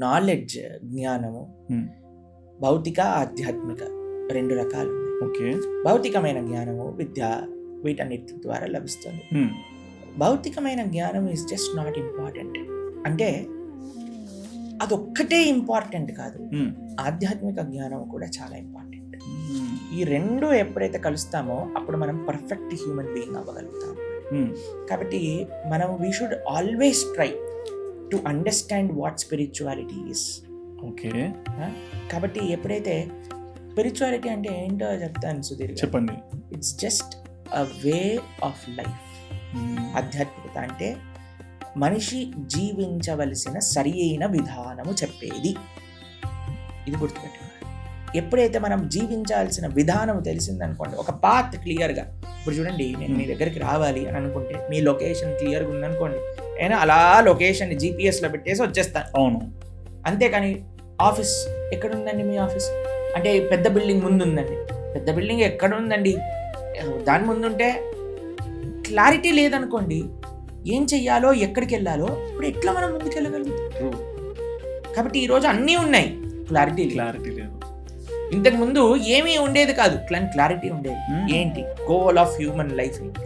Knowledge, జ్ఞానము, భౌతిక, ఆధ్యాత్మిక 2 రకాలు ఉన్నాయి. ఓకే. భౌతికమైన జ్ఞానము, విద్య, వీటన్నిటి ద్వారా లభిస్తుంది. భౌతికమైన జ్ఞానం ఈజ్ జస్ట్ నాట్ ఇంపార్టెంట్. అంటే అదొక్కటే ఇంపార్టెంట్ కాదు, ఆధ్యాత్మిక జ్ఞానం కూడా చాలా ఇంపార్టెంట్. ఈ 2 ఎప్పుడైతే కలుస్తామో అప్పుడు మనం పర్ఫెక్ట్ హ్యూమన్ బీయింగ్ అవ్వగలుగుతాం. కాబట్టి మనం we should always try to understand what spirituality is. Okay. కాబట్టి ఎప్పుడైతే స్పిరిచువాలిటీ అంటే ఏంటో చెప్తాను సుధీర్, చెప్పండి. It's just a way of life. ఆధ్యాత్మికత అంటే మనిషి జీవించవలసిన సరి అయిన విధానము చెప్పేది. ఇది గుర్తుపెట్టుకోవాలి. ఎప్పుడైతే మనం జీవించాల్సిన విధానం తెలిసిందనుకోండి, ఒక పాత్ క్లియర్గా, ఇప్పుడు చూడండి, నేను మీ దగ్గరికి రావాలి అని అనుకుంటే మీ లొకేషన్ క్లియర్గా ఉందనుకోండి, నేను అలా లొకేషన్ని జీపీఎస్లో పెట్టేసి వచ్చేస్తాను. అవును. అంతేకాని ఆఫీస్ ఎక్కడ ఉందండి, మీ ఆఫీస్ అంటే పెద్ద బిల్డింగ్ ముందు ఉందండి, పెద్ద బిల్డింగ్ ఎక్కడ ఉందండి, దాని ముందుంటే క్లారిటీ లేదనుకోండి, ఏం చెయ్యాలో ఎక్కడికి వెళ్ళాలో ఇప్పుడు ఎట్లా మనం ముందుకు వెళ్ళగలుగుతాం? కాబట్టి ఈరోజు అన్నీ ఉన్నాయి, క్లారిటీ లేదు. ఇంతకు ముందు ఏమీ ఉండేది కాదు, క్లారిటీ ఉండేది. ఏంటి గోల్ ఆఫ్ హ్యూమన్ లైఫ్ ఏంటి?